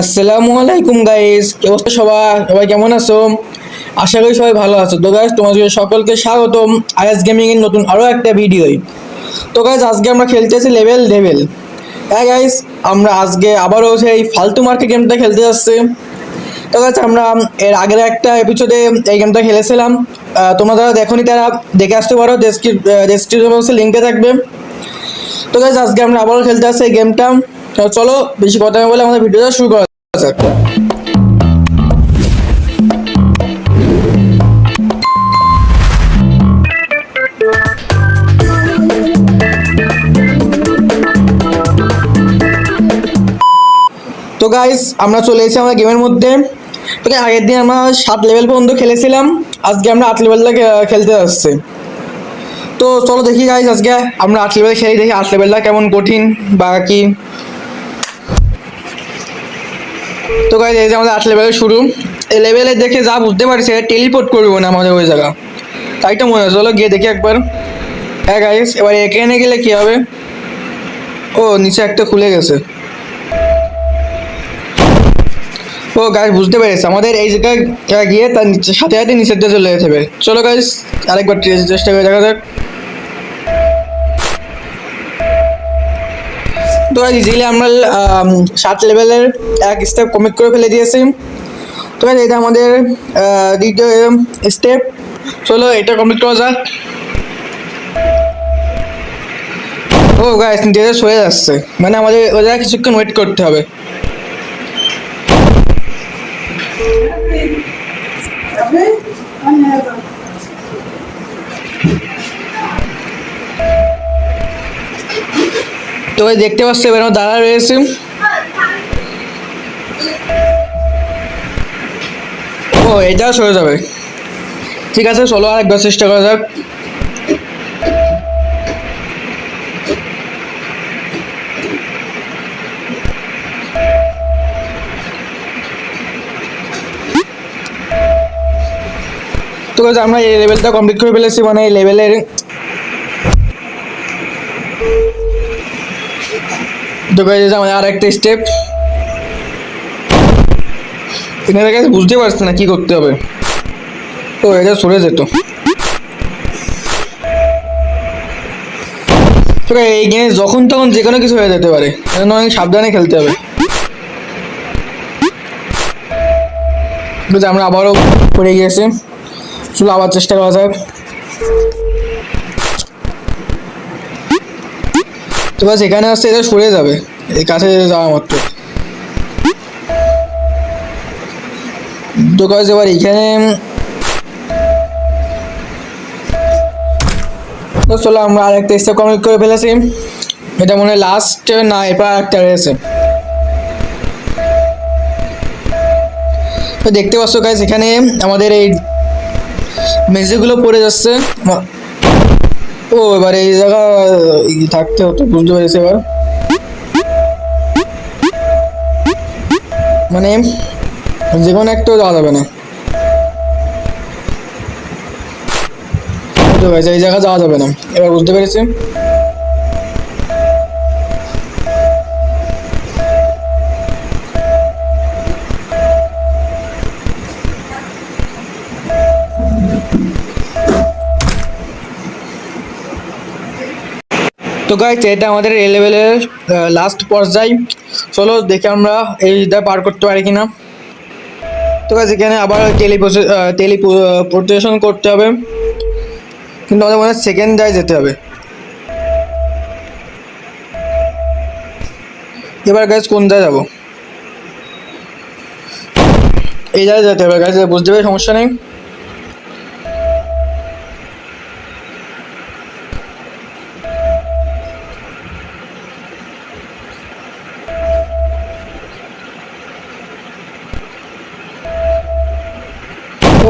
আসসালামু আলাইকুম গাইস, কি অবস্থা সবার? সবাই কেমন আছো? আশা করি সবাই ভালো আছো। তো গাইস, তোমাদের সকলকে স্বাগতম আইএস গেমিং এর নতুন আরো একটা ভিডিওয়। তো গাইস, আজকে আমরা খেলতেছি লেভেল ডেভিল। হ্যাঁ গাইস, আমরা আজকে আবারও সেই ফালতু মার্কেট গেমটা খেলতে যাচ্ছি। তো গাইস, আমরা এর আগের একটা এপিসোডে এই গেমটা খেলেছিলাম। তোমরা যারা দেখোনি তারা দেখে আসতে পারো, ডেসক্রিপশন বক্সে লিঙ্কে থাকবে। তো গাইস, আজকে আমরা আবারও খেলতে আসছি এই গেমটা। তো চলো, বেশি কথা না বলে আমাদের ভিডিওটা শুরু করা যাক। তো গাইস, আমরা চলে এসেছি আমরা গেমের মধ্যে। তো আগের দিন আমরা 7 লেভেল পর্যন্ত খেলেছিলাম, আজকে আমরা 8 লেভেলটা খেলতে আসছি। তো চলো দেখি গাইস, আজকে আমরা 8 লেভেল খেলি, দেখি 8 লেভেলটা কেমন কঠিন বা কি। তো গাইস, এই যে আমাদের 8 লেভেলের শুরু। এই লেভেলে দেখে যা বুঝতে পারছি, টেলিপোর্ট করবো না আমাদের ওই জায়গা, তাই তো মনে হয়। চলো গিয়ে দেখি একবার। হ্যাঁ গাইস, এবার এখানে গেলে কি হবে? ও, নিচে একটা খুলে গেছে। ও গাইস, বুঝতে পেরেছি, আমাদের এই জায়গায় গিয়ে তার সাথে সাথে নিচের দিকে চলে যেতে হবে। চলো গাইস, আরেকবার চেষ্টা করে দেখা যাক। তো গাইস, ইজিলি আমরা 7 লেভেলের এক স্টেপ কমপ্লিট করে ফেলে দিয়েছি। তো গাইস, এটা আমাদের দ্বিতীয় স্টেপ। চলো এটা কমপ্লিট করা যাক। ও গাইস, নিচে সরে যাচ্ছে, মানে আমাদের ওই জায়গায় কিছুক্ষণ ওয়েট করতে হবে। তো ভাই দেখতে পাচ্ছ এবার আমার দাঁড়া রয়েছে। ও, এটাও সরে যাবে। ঠিক আছে, চলো আরেকবার চেষ্টা করা যাক। তো guys, আমরা এই লেভেলটা কমপ্লিট করে ফেলেছি, মানে এই লেভেলের তো guys, আমাদের আর একটা স্টেপ। এখানে guys বুঝতে পারছি না কি করতে হবে। তো এটা সরে যেত। তো guys, এই গেমে যখন তখন যে কোনো কিছু হয়ে যেতে পারে, এজন্য অনেক সাবধানে খেলতে হবে। আমরা আবারও পড়ে গিয়েছি। চলো আবার চেষ্টা করা যাক। তো বাস এখানে আসছে, এটা সরে যাবে এই কাছে যাওয়া মাত্র। তো গাইস, এবার এখানে তো চলো আমরা আরেকটা স্টেপ কমপ্লিট করে ফেলেছি। এটা মনে হয় লাস্ট, না এরপর একটা রয়েছে। তো দেখতে পাচ্ছ গাইস, এখানে আমাদের এই মেঝেগুলো পড়ে যাচ্ছে। ও, এবার এই জায়গা থাকতে হতো, বুঝতে পেরেছি এবার। মানে যে কোনো একটাও যাওয়া যাবে না। তো গাইস, এই জায়গা যাওয়া যাবে না, এবার বুঝতে পেরেছি। তো গাইস, এটা আমাদের এই লেভেলের লাস্ট পর্যায়। চলো দেখি আমরা এইটা পার করতে পারি কিনা। তো গাইস, এখানে আবার টেলিপোর্টেশন করতে হবে, কিন্তু আমাদের মনে হয় সেকেন্ড যায় যেতে হবে। এবার গাইস কোন জায়গায় যাবো? এই জায়গায় যেতে হবে গাইস, বুঝতে পারি, সমস্যা নেই।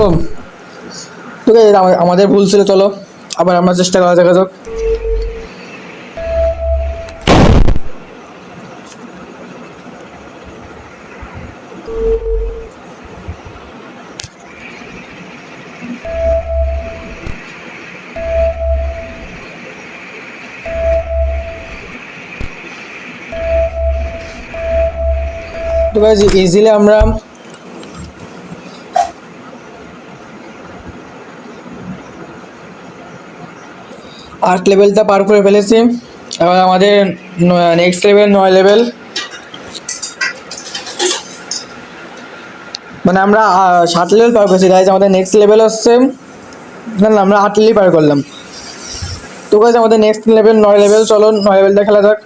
ও, ঠিক আছে, আমাদের ভুল ছিল। চলো আবার আমরা চেষ্টা করা দেখা যাক। তো গাইস ইজিলি আমরা 8 লেভেলটা পার করে ফেলেছি। এবার আমাদের নেক্সট লেভেল 9 লেভেল, মানে আমরা 7 লেভেল পার করেছি গাইজ। আমাদের নেক্সট লেভেল হচ্ছে, না না আমরা 8 লেভেল পার করলাম। তো গাইজ আমাদের নেক্সট লেভেল 9 লেভেল, চলো 9 লেভেলটা খেলা যাক।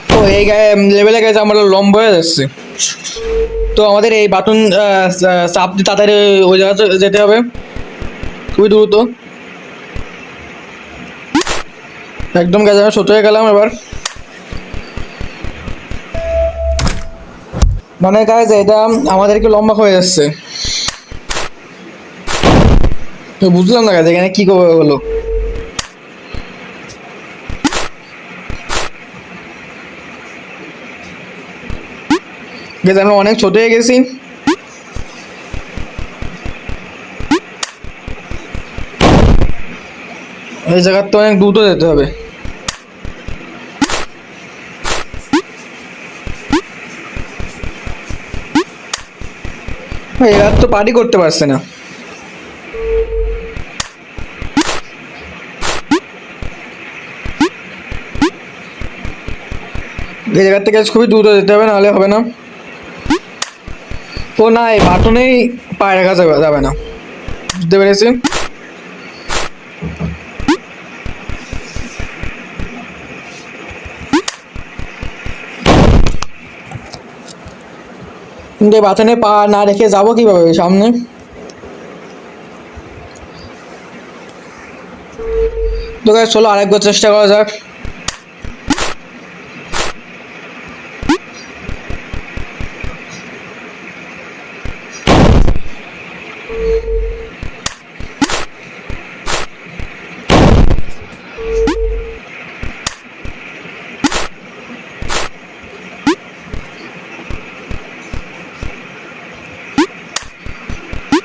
তো এই লেভেলে গেছে আমরা লম্বা হয়ে যাচ্ছে। তো আমাদের এই বাটন চাপ দিয়ে তাড়াতাড়ি ওই জায়গাতে যেতে হবে, খুবই দ্রুত। একদম গেছে, আমি ছোট হয়ে গেলাম এবার। মানে গাইজ এটা আমাদেরকে লম্বা হয়ে যাচ্ছে, তো বুঝলাম না গাইজ এখানে কি করে হলো। গাইজ আমরা অনেক ছোট হয়ে গেছি। এই জায়গার তো অনেক দ্রুত যেতে হবে। এবার তো পার্টি করতে পারছে না। এই জায়গার থেকে খুবই দ্রুত যেতে হবে, নাহলে হবে না। ও না, এই বাটনেই পায়ে রাখা যাবে না, বুঝতে পেরেছি। কিন্তু এই বাটনে পা না রেখে যাবো কিভাবে সামনে? তো গাইস চলো আরেকবার চেষ্টা করা যাক।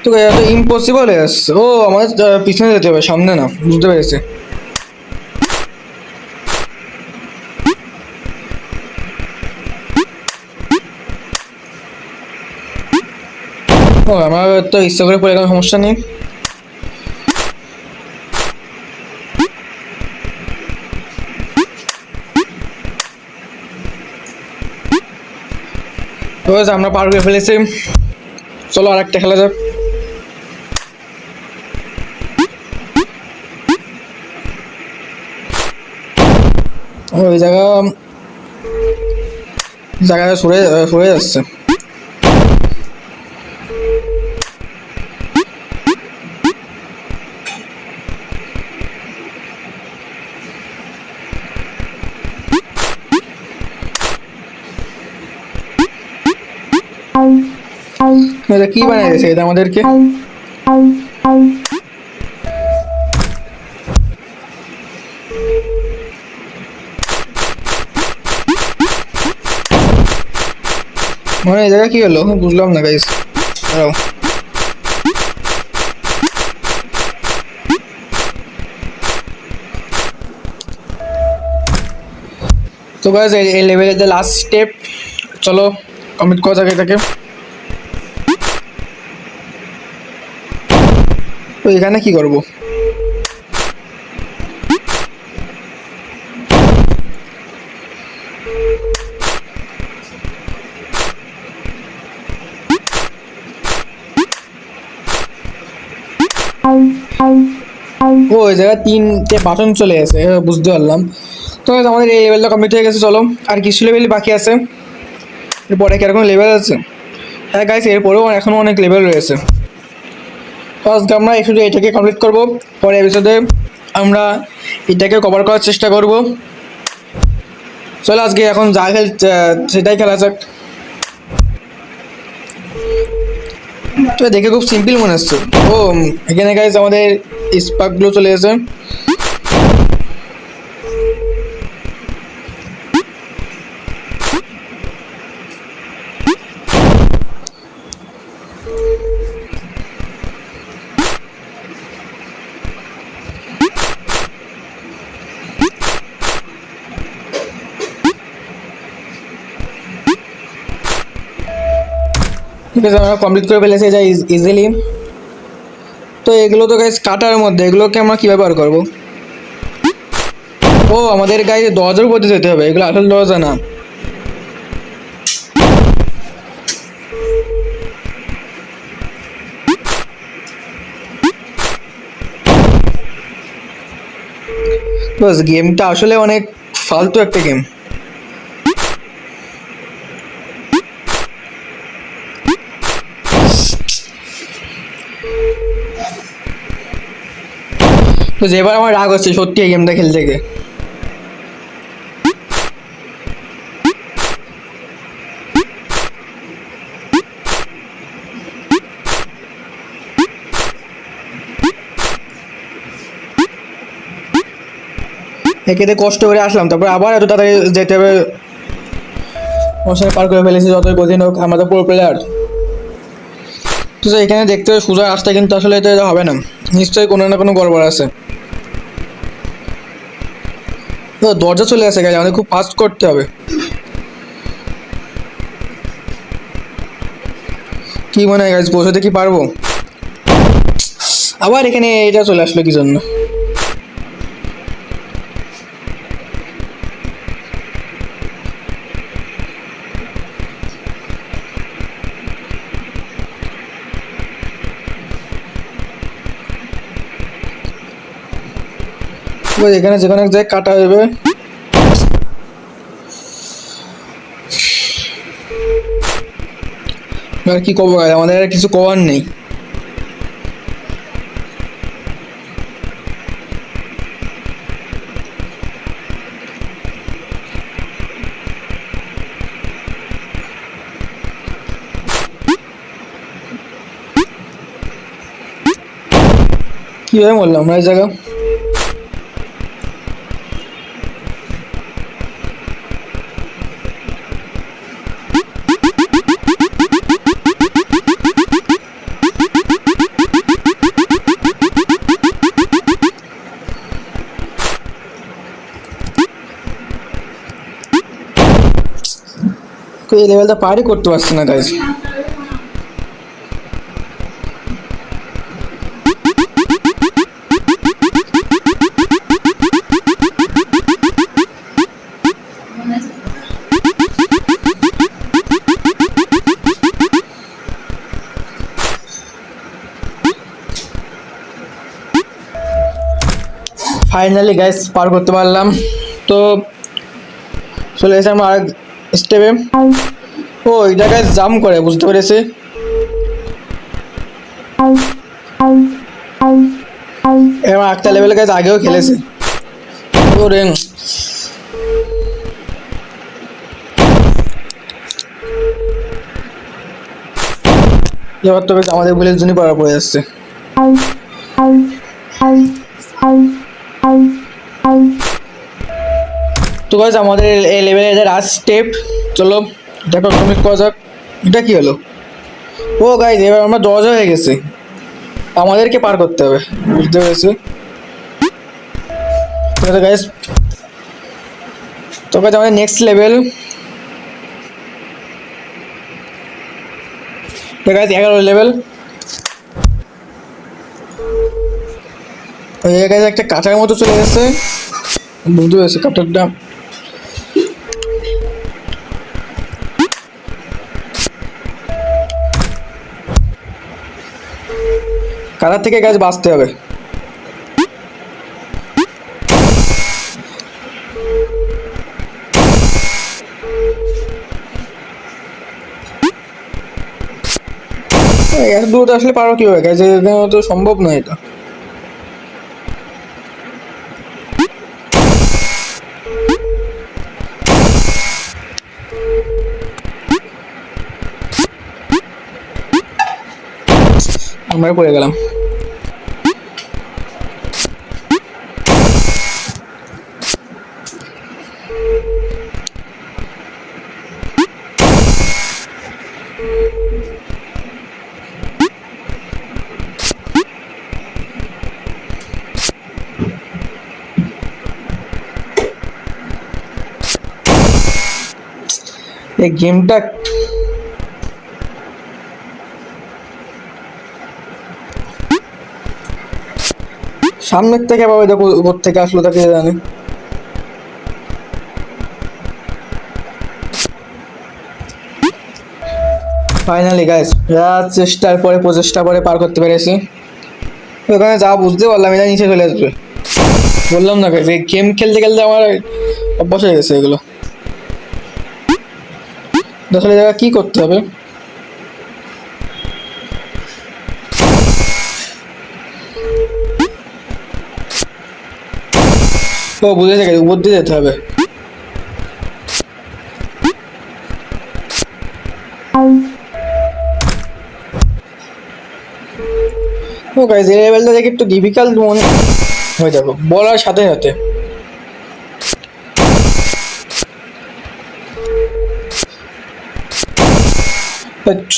তো এটা তো ইম্পসিবল হয়ে যাচ্ছে। ও আমাদের পিছনে যেতে হবে, সামনে না, বুঝতে পেরেছি। ও আমার তো ইচ্ছা করে পড়ে গেল, সমস্যা নেই। তো আমরা পার করে ফেলেছি, চলো আর একটা খেলা যাক। ওই জায়গায় সরে সরে যাচ্ছে। এটা কি বানাই দিয়েছে এটা আমাদেরকে? মানে এই জায়গা কি হলো বুঝলাম না গাইস। দাঁড়াও, তো গাইস এই লেভেলের যে লাস্ট স্টেপ, চলো কমপ্লিট করা যাক এটাকে। তো এখানে কি করব? ও ওই জায়গায় 3টে বাটন চলে গেছে, বুঝতে পারলাম। তো আমাদের এই লেভেলটা কমপ্লিট হয়ে গেছে। চলো আর কিছু লেভেলই বাকি আছে, এরপরে কি এরকম লেভেল আছে? হ্যাঁ গাইস, এরপরেও এখনও অনেক লেভেল রয়েছে। তো আজকে আমরা শুধু এটাকে কমপ্লিট করব, পরে এপিসোডে আমরা এটাকে কভার করার চেষ্টা করব। চলো আজকে এখন যা সেটাই খেলা যাক। তো দেখে খুব সিম্পল মনে হচ্ছে। ও এখানে গাইস আমাদের স্পার্কগুলো চলে গেছে। ঠিক আছে, আমরা কমপ্লিট করে ফেলেছি এটা ইজিলি। তো এগুলো তো গাইস কাটার মধ্যে, এগুলোকে আমরা কীভাবে বার করবো? ও আমাদের গাইস দরজার উপর দিয়ে যেতে হবে, এগুলো আসল দরজা না। বাস গেমটা আসলে অনেক ফালতু একটা গেম। তো যেবার আমার রাগ হচ্ছে সত্যি এই গেমটা খেলতে গিয়ে। একেতে কষ্ট করে আসলাম, তারপর আবার এত তাড়াতাড়ি যেতে হবে। ওর সাথে পার করে ফেলেছি, যতই কঠিন হোক, আমরা তো প্রো প্লেয়ার। তো এখানে দেখতে হবে সোজা রাস্তা, কিন্তু আসলে এটা হবে না, নিশ্চয়ই কোনো না কোনো গড়বড় আছে। তো দরজা চলে আসে গেছে, আমাদের খুব ফাস্ট করতে হবে। কি মনে হয় গাইজ, পৌঁছাতে কি পারবো? আবার এখানে এটা চলে আসলো কি জন্য? এখানে যেখানে এক জায়গায় কাটা যাবে। আর কি করবো গাইজ, আমাদের আর কিছু করার নেই। কিভাবে বললাম আমরা এই জায়গা? এই লেভেলটা পারই করতে পারছি না গাইজ। ফাইনালি গাইস পার করতে পারলাম। তো চলে এসে আমার আর স্টেপে। ও এটা গাইস জাম্প করে, বুঝতে পেরেছি। এবার একটা লেভেলে গাইস আগেও খেলেছে। ওরে এবার তো আমাদের ভুলের জন্য পারা পড়ে যাচ্ছে। তো গাইস আমাদের এই লেভেলে এটা লাস্ট স্টেপ। চলো দেখো কমপ্লিট করা যাক। এটা কি হলো? ও গাইস এবার আমরা দরজা হয়ে গেছে, আমাদেরকে পার করতে হবে, বুঝতে পেরেছি। গাইস তো গাইস আমাদের নেক্সট লেভেল। তো গাইস 11 লেভেল। ওই গাইস একটা কাটার মতো চলে গেছে, বুঝতে পেরেছি কাটারটা। কাটার থেকে গাইস বাঁচতে হবে। এত দূর আসলে পারো কিভাবে গাইস, এখানে তো সম্ভব নয় এটা। আমরা পড়ে গেলাম। এই গেমটা সামনের থেকে আবার দেখো উপর থেকে আসলো তাকে জানে। ফাইনালি গাইস চেষ্টার পরে প্রচেষ্টা পরে পার করতে পেরেছি। ওখানে যা বুঝতে পারলাম এটা নিচে চলে আসবে, বললাম না গাইস এই গেম খেলতে খেলতে আমার অভ্যাস হয়ে গেছে এগুলো। আসলে জায়গা কি করতে হবে, ও বুঝেছে গেছে, উপর দিয়ে যেতে হবে। ও গাইস এই লেভেলটা দেখে একটু ডিফিকাল্ট মনে হয়ে যাবো বলার সাথে সাথে।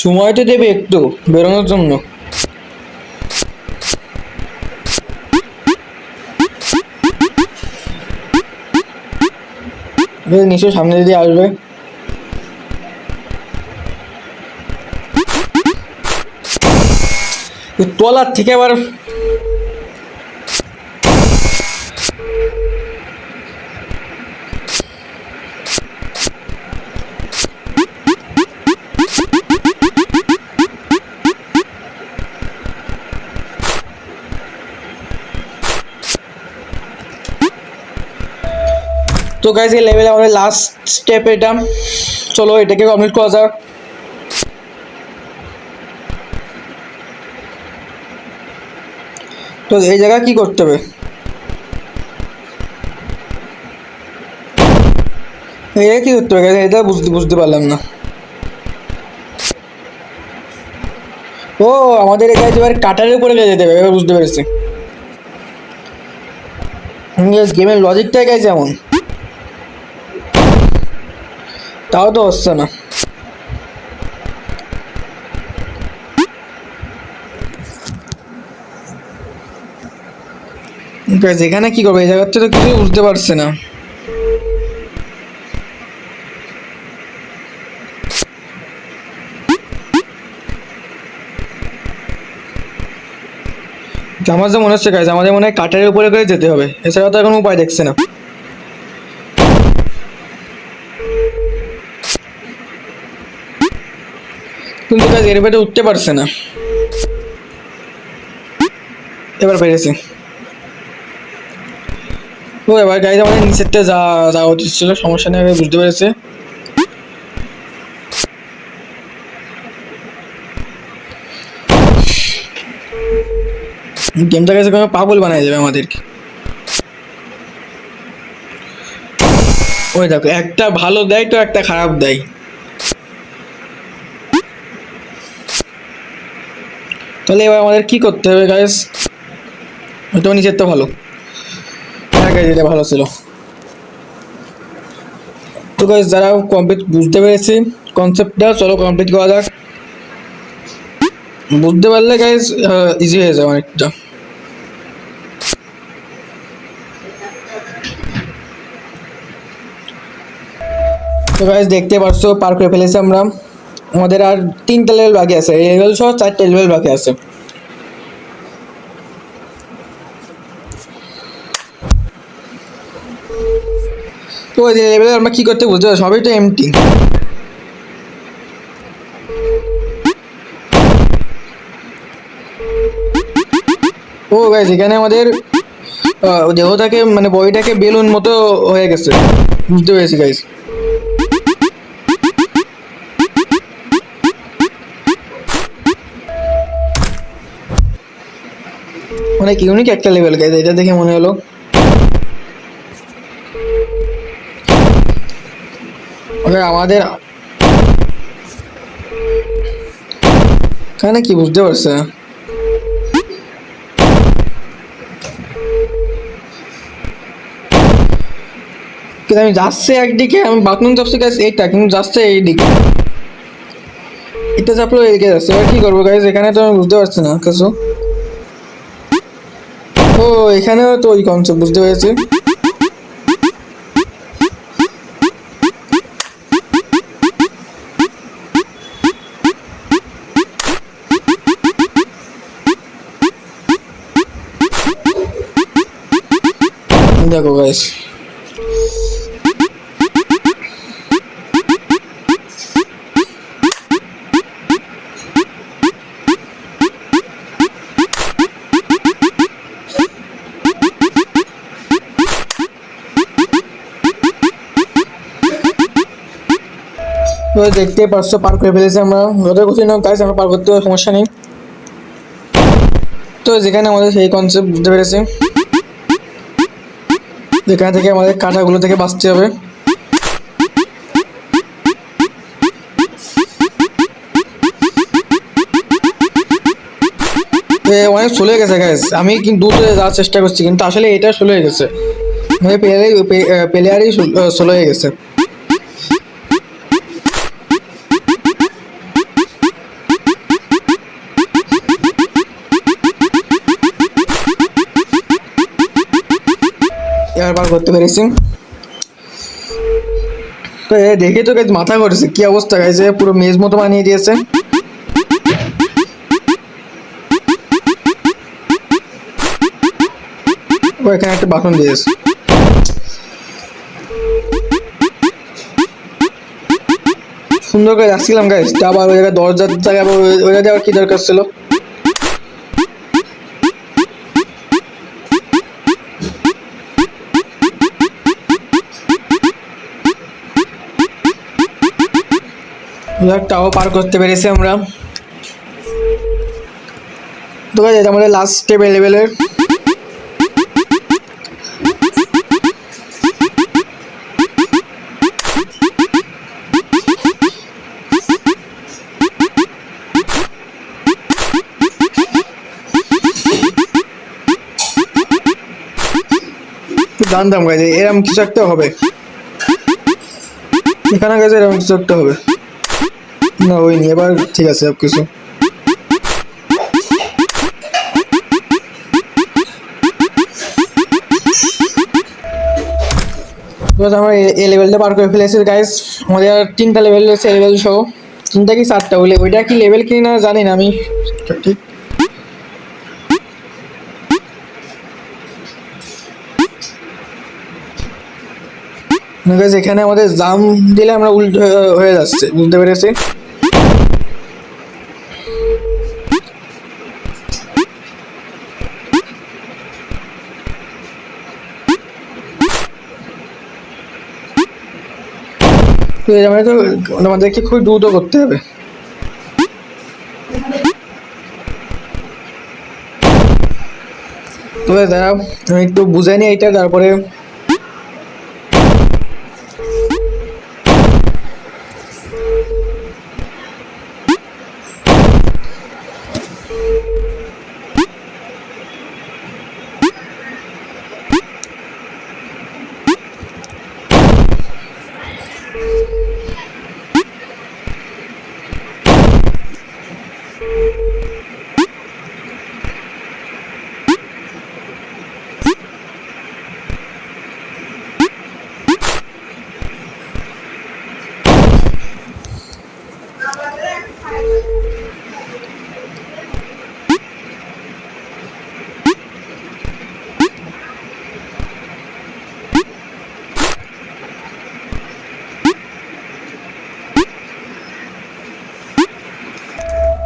সময় তো দেবে একটু বেরোনোর জন্য। নিশ্চয় সামনে যদি আসবে, তলার থেকে আবার তো গাইস এই লেভেলে আমাদের লাস্ট স্টেপ এটা, চলো এটাকে কমপ্লিট করা যাক। তো এই জায়গায় কি করতে হবে, এটা কি করতে হবে এটা বুঝতে পারলাম না। ও আমাদের এখানে এবার কাটারের উপরে যেতে হবে, এবার বুঝতে পেরেছি গেমের লজিকটাই গাইছে এমন, তাও তো হচ্ছে না। এখানে কি করবো, এই জায়গাতে তো কিছু বুঝতে পারছে না। আমার যে মনে হচ্ছে গাইজ আমাদের মনে হয় কাটারের উপরে করে যেতে হবে, এছাড়া তো এখন উপায় দেখছে না। কিন্তু গাইজ এর বাইরে উঠতে পারছে না, এবার পেরেছি। ও এবার গাইজ আমাদের নিচেরটা যাওয়া উচিত ছিল, সমস্যা নেই, আমি বুঝতে পেরেছি। গেমটা কাছে কোনো পাগল বানাই যাবে আমাদেরকে। ওই দেখো একটা ভালো দেয় তো একটা খারাপ দেয়। তাহলে এবার আমাদের কি করতে হবে গাইস, ওইটা নিচের তো ভালো, হ্যাঁ গাইস এটা ভালো ছিল। তো গাইস যারা কমপ্লিট বুঝতে পেরেছি কনসেপ্টটা, চলো কমপ্লিট করা যাক। বুঝতে পারলে গাইস ইজি হয়ে যাবে অনেকটা। তো গাইস দেখতে পারছো পার করে ফেলেছি আমরা, আমাদের আর 3টা লেভেল বাকি আছে, এই লেভেল সহ 4টা লেভেল বাকি আছে। তো এই লেভেলে আমরা কি করতে বুঝতে পারছি, সবই তো এমটি। ও গাইস এখানে আমাদের দেহটাকে মানে বডিটাকে বেলুন মতো হয়ে গেছে, বুঝতে পেরেছি গাইস। অনেক ইউনিক একটা লেভেল গাইস, এটা দেখে মনে হলো। আমাদের এখানে কি বুঝতে পারছে না, কিন্তু আমি যাচ্ছি একদিকে, আমি বাথরুম যাচ্ছি গাইস এইটা, কিন্তু যাচ্ছে এইদিকে, এটা চাপলো এইদিকে যাচ্ছে। এবার কি করবো গাইস, এখানে তো আমি বুঝতে পারছি না কিছু। ও এখানেও তো ওই কনসেপ্ট বুঝতে পেরেছি। দেখো গাইস, তো দেখতে পারছো পার করে ফেলেছি আমরা, যত কঠিন হোক গাইস আমরা পার করতে সমস্যা নেই। তো যেখানে আমাদের সেই কনসেপ্ট বুঝতে পেরেছি, যেখান থেকে আমাদের কাঁটাগুলো থেকে বাঁচতে হবে। অনেক স্লো হয়ে গেছে গাইস, আমি কিন্তু দ্রুত যাওয়ার চেষ্টা করছি কিন্তু আসলে এটা স্লো হয়ে গেছে, মানে প্লেয়ারই স্লো হয়ে গেছে। এবার পার করতে পেরেছি। তো দেখে তো গাইস মাথা করেছে, কি অবস্থা গাইস, পুরো মেজ মতো বানিয়ে দিয়েছে। এখানে একটা বাটন দিয়েছে, সুন্দর করে রাখছিলাম গাইস, আবার ওই জায়গায় দরজার জায়গায় আবার ওই জায়গায় আবার কি দরকার ছিল। টাও পার করতে পেরেছি আমরা। তো গাইস এটা আমাদের লাস্ট স্টেপ লেভেলের। জানতাম গাইস এরকম কিছু একটা হবে, এখানে গাইস এরকম কিছু একটা হবে না, ওই নিয়ে এবার ঠিক আছে সব কিছু। আমরা এই লেভেলটা পার করে ফেলেছি গাইস, আমাদের আর 3টা লেভেল আছে, লেভেল সহ 3টা কি 4টা, ওইটা কি লেভেল কি না জানি না আমি ঠিক। এখানে আমাদের জাম দিলে আমরা উল্টো হয়ে যাচ্ছে, বুঝতে পেরেছি। তো আমাদেরকে খুব দ্রুত করতে হবে। তবে দাঁড়াও আমি একটু বুঝে নিই এটা, তারপরে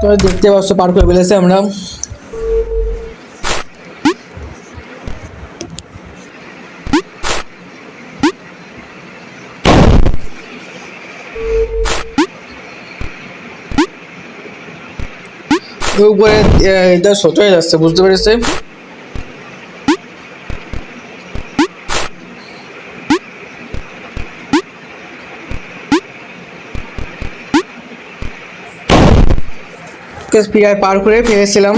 তো দেখতে পাচ্ছ পার করে ফেলেছি আমরা। উপরে এটা ছোট হয়ে যাচ্ছে, বুঝতে পেরেছি। স্পিকার পার করে ফেলেছিলাম।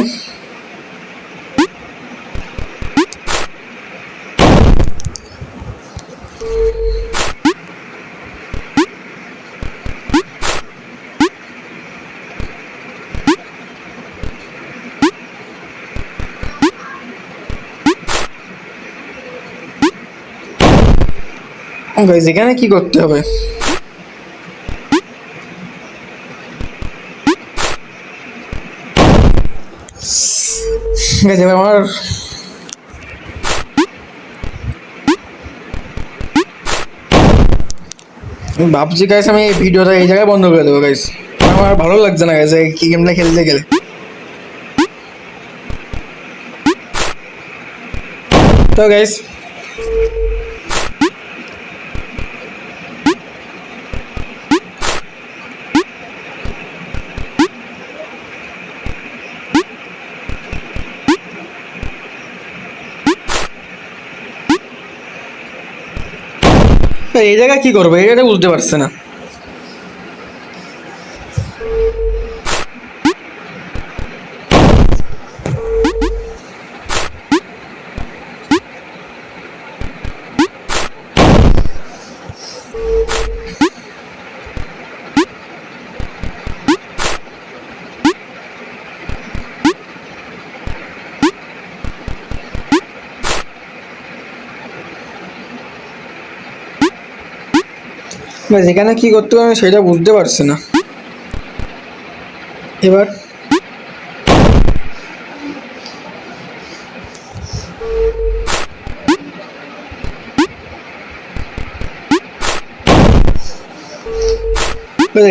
এখানে কি করতে হবে? আমার ভাবছি গাইস আমি এই ভিডিওটা এই জায়গায় বন্ধ করে দেবো গাইস, আমার ভালো লাগছে না গাইস এই গেমটা খেলতে গেলে। তো গাইস এই জায়গায় কি করবো এটা বুঝতে পারছে না। এখানে কি করতে হবে আমি সেটা বুঝতে পারছি না এবার।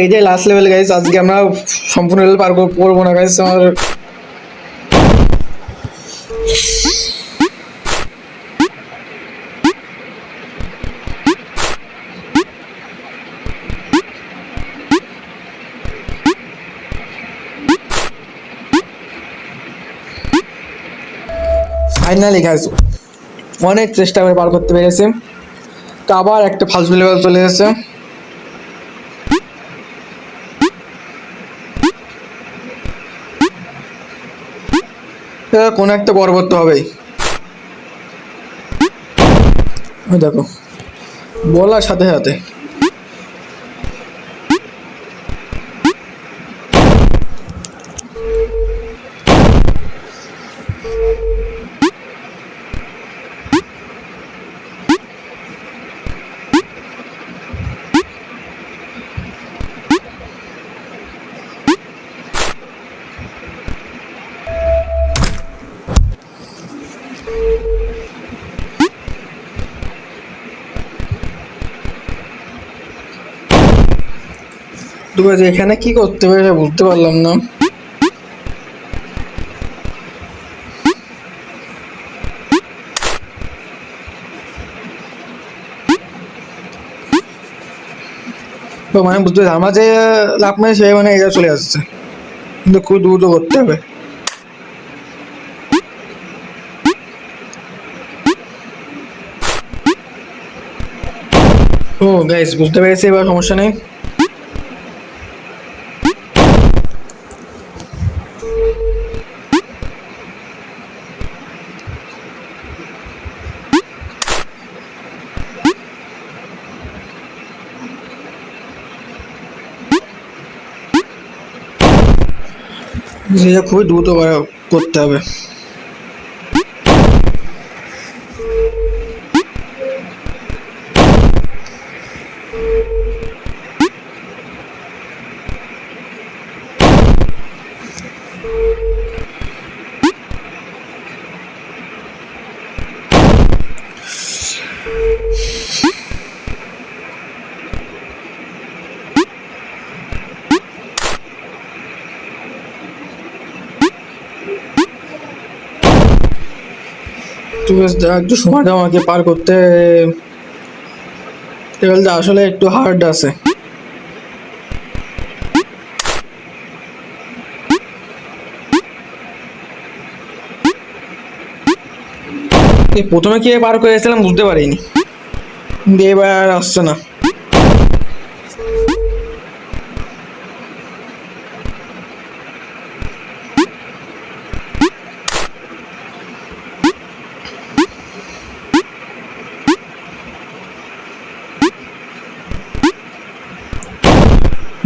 এইটাই লাস্ট লেভেল গাইস, আজকে আমরা সম্পূর্ণ লেভেল পার করবো না গাইস। আমার ফাইনালি গাইস অনেক চেষ্টা করে পার করতে পেরেছে, তো আবার একটা ফালতু লেভেল চলে এসেছে। কোনো একটা পর করতে হবেই। ওই দেখো বলার সাথে সাথে এখানে কি করতে হবে বুঝতে পারলাম না। তো মানে বুঝতে পারছি আমার যে লাভ মানে সে মানে এটা চলে আসছে, কিন্তু খুব দ্রুত করতে হবে। ও গাইস বুঝতে পেরেছি, এবার সমস্যা নেই। যেটা খুবই দ্রুত করতে হবে। একটু সময় দাও আমাকে পার করতে, লেভেলটা আসলে একটু হার্ড আছে। প্রথমে কি পার করেছিলাম বুঝতে পারিনি, কিন্তু এবার আসছে না।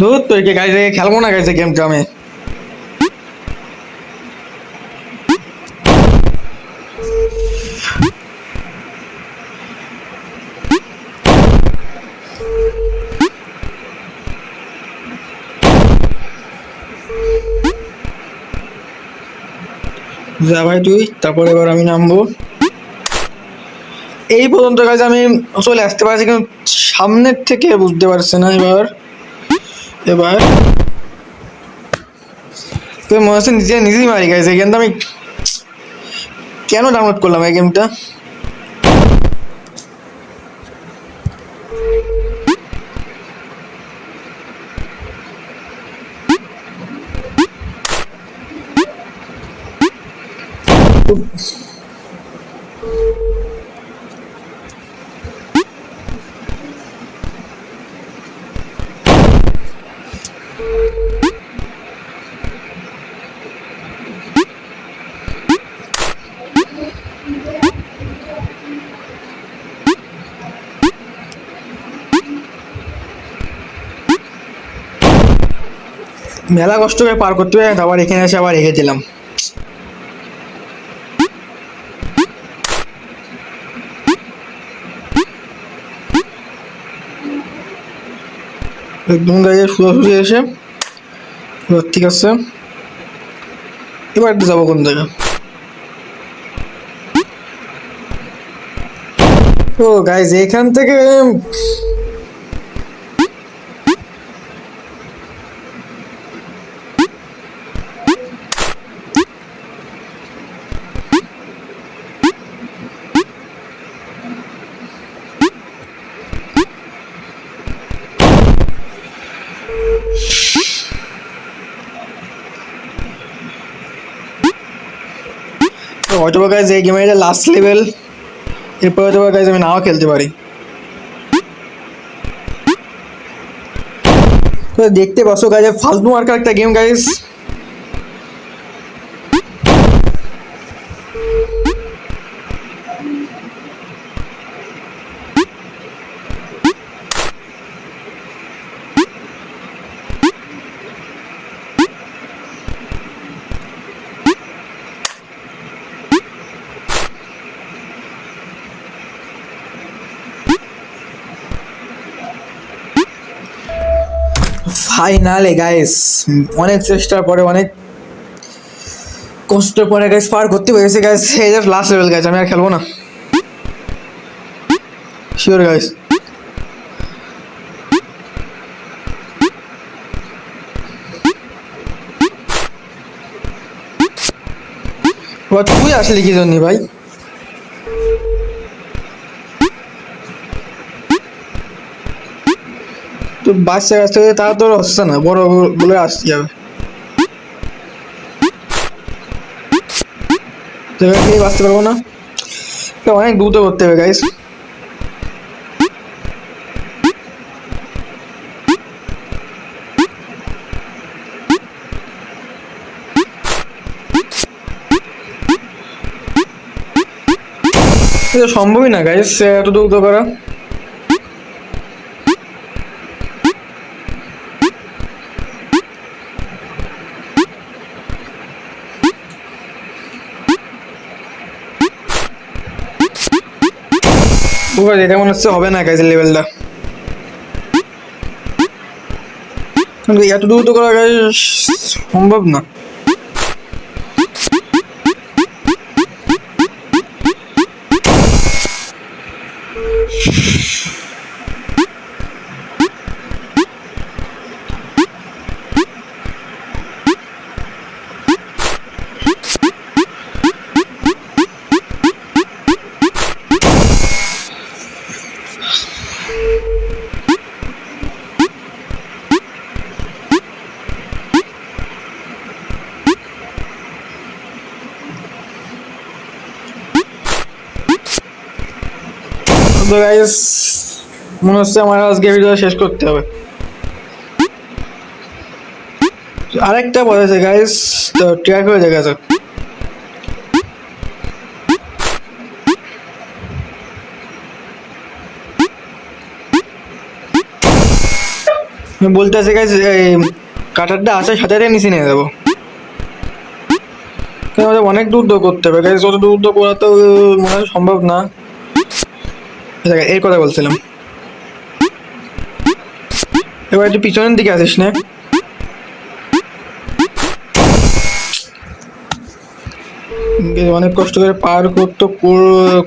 ধুর তো গাইছে খেলবো না গাইছে গেমটা আমি। যা ভাই তুই, তারপরে এবার আমি নামবো। এই পর্যন্ত কাছে আমি চলে আসতে পারছি, কিন্তু সামনের থেকে বুঝতে পারছে না। এবার এবার তো মনে হচ্ছে নিজেই মারি গাইস। এই গেমটা আমি কেন ডাউনলোড করলাম এই গেমটা? মেলা কষ্ট করে পার করতে হবে, আবার এখানে এসে আবার রেখে দিলাম। একদম গাড়ি সোজাসুজি এসে এবার ঠিক আছে। এবার যাবো কোন জায়গা? ও গাইজ এখান থেকে হয়তো বা গাইজ এই গেমের এটা লাস্ট লেভেল। এরপর হয়তো বা গাইজ আমি নাও খেলতে পারি। তো দেখতে পাচ্ছ গাইজ ফালতু মার্কার একটা গেম গাইজ। ফাইনালে গাইস অনেক চেষ্টার পরে, অনেক কষ্টের পরে গাইস পার করতে পেরেছি গাইস। এই যে লাস্ট লেভেল গাইস, আমি আর খেলবো না শিওর গাইস। তুই আসলি কি জন্য ভাই? তো বাচ্চা কাছ থেকে তারা তো হচ্ছে না, বড় বলে আসতে যাবে। বাঁচতে পারবো না, অনেক দ্রুত করতে হবে গাইস। এটা সম্ভবই না গাইস এত দ্রুত করা। এটা মনে হচ্ছে হবে না গাইস লেভেলটা, এত দ্রুত করা গাইস সম্ভব না। তো গাইস মনে হচ্ছে আমার আজকে ভিডিও শেষ করতে হবে। আরেকটা বলেছে গাইস, তো ট্রাই করে দেখা যাক। বলতে আছে গাইস কাটারটা আছে সাথে নিচে নিয়ে যাবো, অনেক দূর দূর করতে হবে গাইস। অত দূর দূর করা তো মনে হয় সম্ভব না। এর কথা বলছিলাম। এবার একটু পিছনের দিকে আসিস না। অনেক কষ্ট করে পার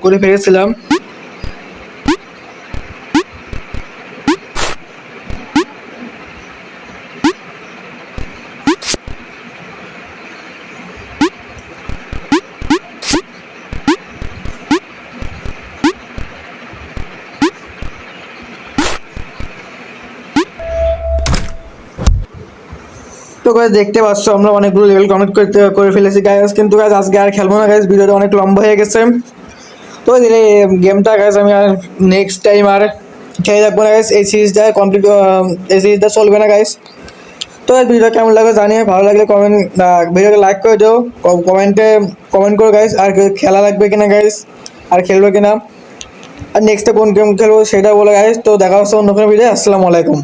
করে ফেলেছিলাম। তো গাইস দেখতে পাচ্ছ আমরা অনেকগুলো লেভেল কমপ্লিট করে ফেলেছি গাইস, কিন্তু গাইস আজকে আর খেলবো না গাইস, ভিডিওটা অনেক লম্বা হয়ে গেছে। তো দিলে গেমটা গাইস আমি আর নেক্সট টাইম আর খেলে থাকবো না গাইস, এই সিরিজটা কমপ্লিট, এই সিরিজটা চলবে না গাইস। তো ভিডিও কেমন লাগে জানিয়ে, ভালো লাগলে কমেন্ট, ভিডিওটা লাইক করে দিও, কমেন্ট করো গাইস, আর খেলা লাগবে কিনা গাইস, আর খেলবে কিনা, আর নেক্সটে কোন গেম খেলবো সেটা বলে গাইস। তো দেখা হচ্ছে অন্য কোনো ভিডিও। আসসালামু আলাইকুম।